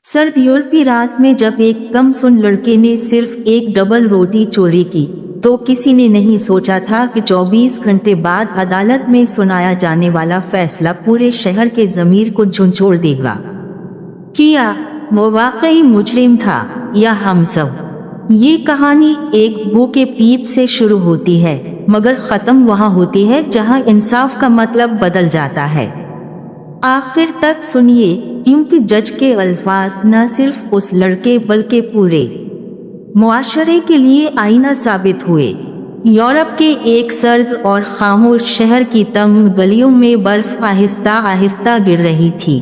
सर्द यूरोपी रात में जब एक कमसुन लड़के ने सिर्फ एक डबल रोटी चोरी की तो किसी ने नहीं सोचा था कि 24 घंटे बाद अदालत में सुनाया जाने वाला फैसला पूरे शहर के ज़मीर को झंझोड़ देगा। क्या वो वाकई मुजरिम था या हम सब? ये कहानी एक बू के पीप से शुरू होती है मगर ख़त्म वहाँ होती है जहाँ इंसाफ का मतलब बदल जाता है। आखिर तक सुनिए, क्योंकि जज के अल्फाज न सिर्फ उस लड़के बल्कि पूरे मुआशरे के लिए आईना साबित हुए। यूरोप के एक सर्द और खामोश शहर की तंग गलियों में बर्फ आहिस्ता आहिस्ता गिर रही थी।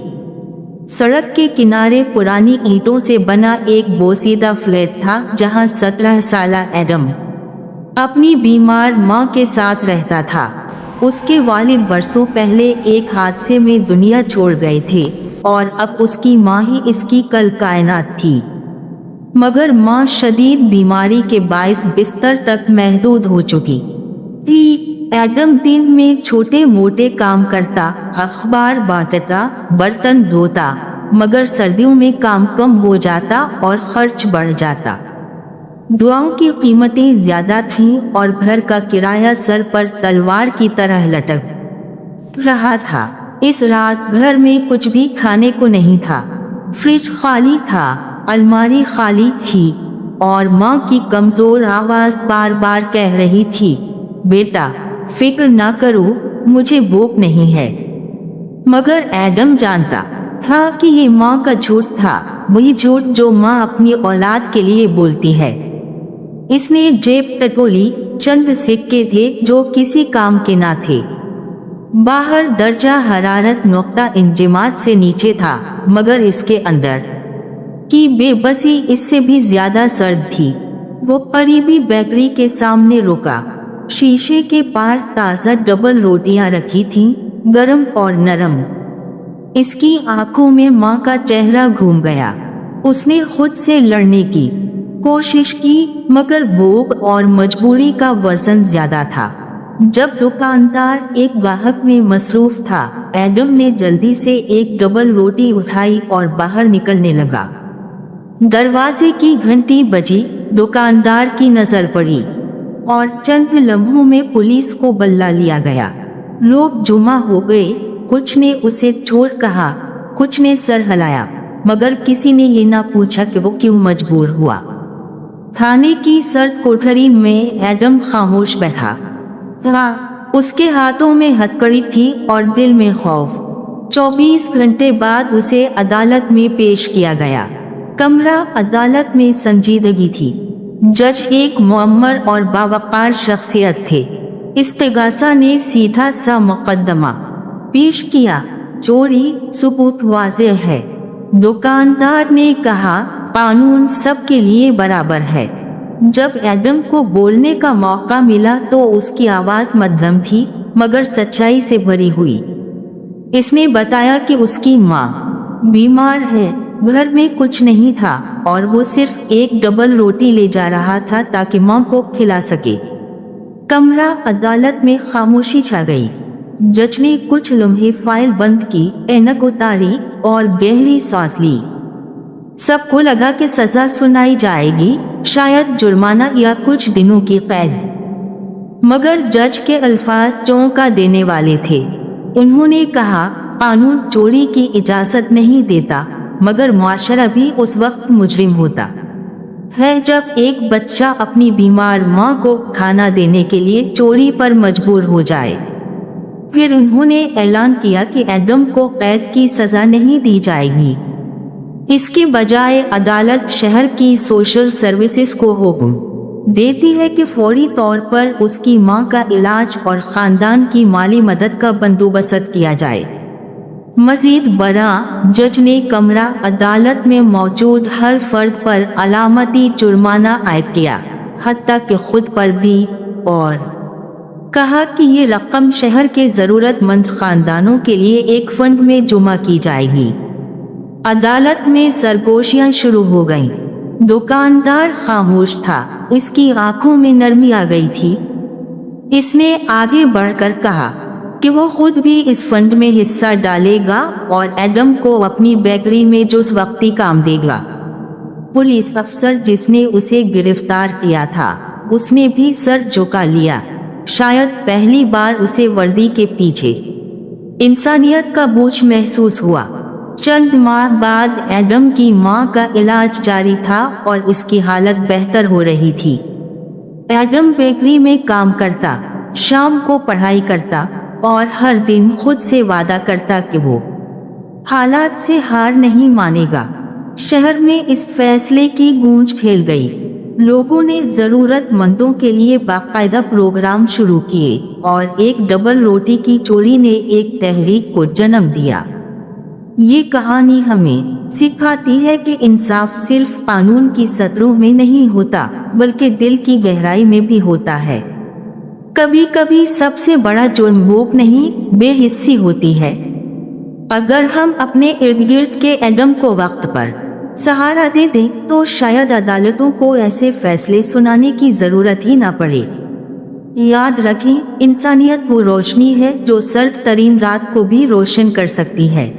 सड़क के किनारे पुरानी ईंटों से बना एक बोसीदा फ्लैट था जहां 17 साला एडम अपनी बीमार मां के साथ रहता था। उसके वालिद बरसों पहले एक हादसे में दुनिया छोड़ गए थे और अब उसकी मां ही इसकी कल कायनात थी। मगर मां शदीद बीमारी के बाइस बिस्तर तक महदूद हो चुकी थी। एडम दिन में छोटे मोटे काम करता, अखबार बांटता, बर्तन धोता, मगर सर्दियों में काम कम हो जाता और खर्च बढ़ जाता। दुआओं की कीमतें ज्यादा थीं और घर का किराया सर पर तलवार की तरह लटक रहा था। इस रात घर में कुछ भी खाने को नहीं था। फ्रिज खाली था, अलमारी खाली थी और माँ की कमजोर आवाज बार बार कह रही थी, बेटा फिक्र ना करो, मुझे भूख नहीं है। मगर एडम जानता था कि ये माँ का झूठ था, वही झूठ जो माँ अपनी औलाद के लिए बोलती है। इसने जेब टटोली, चंद सिक्के थे जो किसी काम के ना थे। बाहर दर्जा हरारत नुक्ता इंजमात से नीचे था, मगर इसके अंदर की बेबसी इससे भी ज्यादा सर्द थी। वो करीबी बेकरी के सामने रुका। शीशे के पार ताज़ा डबल रोटियां रखी थीं, गरम और नरम। इसकी आंखों में माँ का चेहरा घूम गया। उसने खुद से लड़ने की कोशिश की, मगर भूख और मजबूरी का वजन ज्यादा था। जब दुकानदार एक ग्राहक में मसरूफ था, एडम ने जल्दी से एक डबल रोटी उठाई और बाहर निकलने लगा। दरवाजे की घंटी बजी, दुकानदार की नजर पड़ी और चंद लम्हों में पुलिस को बुला लिया गया। लोग जुमा हो गए। कुछ ने उसे चोर कहा, कुछ ने सर हिलाया, मगर किसी ने ये ना पूछा कि वो क्यों मजबूर हुआ। थाने की सर्द कोठरी में एडम खामोश बैठा था। उसके हाथों में हथकड़ी थी और दिल में खौफ। 24 घंटे बाद उसे अदालत में पेश किया गया। कमरा अदालत में संजीदगी थी। जज एक मुअम्मर और बावकार शख्सियत थे। इस्तिगासा ने सीधा सा मुकदमा पेश किया, चोरी सबूत वाज़ेह है। दुकानदार ने कहा, कानून सबके लिए बराबर है। जब एडम को बोलने का मौका मिला तो उसकी आवाज मध्यम थी, मगर सच्चाई से भरी हुई। इसने बताया कि उसकी माँ बीमार है, घर में कुछ नहीं था और वो सिर्फ एक डबल रोटी ले जा रहा था ताकि माँ को खिला सके। कमरा अदालत में खामोशी छा गई। जज ने कुछ लम्हे फाइल बंद की, ऐनक उतारी और गहरी सांस ली। सबको लगा कि सजा सुनाई जाएगी, शायद जुर्माना या कुछ दिनों की कैद। मगर जज के अल्फाज चौंका देने वाले थे। उन्होंने कहा, कानून चोरी की इजाजत नहीं देता, मगर मुआशरा भी उस वक्त मुजरिम होता है जब एक बच्चा अपनी बीमार माँ को खाना देने के लिए चोरी पर मजबूर हो जाए। फिर उन्होंने ऐलान किया कि एडम को कैद की सजा नहीं दी जाएगी। इसके बजाय अदालत शहर की सोशल सर्विसेज को हुक्म देती है कि फौरी तौर पर उसकी मां का इलाज और खानदान की माली मदद का बंदोबस्त किया जाए। मजीद बड़ा, जज ने कमरा अदालत में मौजूद हर फर्द पर अलामती जुर्माना आयद किया, हत्ता कि खुद पर भी, और कहा कि ये रकम शहर के जरूरतमंद खानदानों के लिए एक फंड में जमा की जाएगी। अदालत में सरगोशियां शुरू हो गईं। दुकानदार खामोश था, इसकी आंखों में नरमी आ गई थी। इसने आगे बढ़कर कहा, कि वो खुद भी इस फंड में हिस्सा डालेगा और एडम को अपनी बेकरी में जुस वक्ती काम देगा। पुलिस अफसर जिसने उसे गिरफ्तार किया था, उसने भी सर झुका लिया। शायद पहली बार उसे वर्दी के पीछे इंसानियत का बोझ महसूस हुआ। चंद माह बाद एडम की मां का इलाज जारी था और उसकी हालत बेहतर हो रही थी। एडम बेकरी में काम करता, शाम को पढ़ाई करता और हर दिन खुद से वादा करता कि वो हालात से हार नहीं मानेगा। शहर में इस फैसले की गूंज फैल गई। लोगों ने जरूरतमंदों के लिए बाकायदा प्रोग्राम शुरू किए और एक डबल रोटी की चोरी ने एक तहरीक को जन्म दिया। ये कहानी हमें सिखाती है कि इंसाफ सिर्फ कानून की सतरों में नहीं होता, बल्कि दिल की गहराई में भी होता है। कभी कभी सबसे बड़ा जुर्म भूख नहीं, बेहिस्सी होती है। अगर हम अपने इर्द गिर्द के एडम को वक्त पर सहारा दे दें तो शायद अदालतों को ऐसे फैसले सुनाने की जरूरत ही ना पड़े। याद रखें, इंसानियत वो रोशनी है जो सर्द तरीन रात को भी रोशन कर सकती है।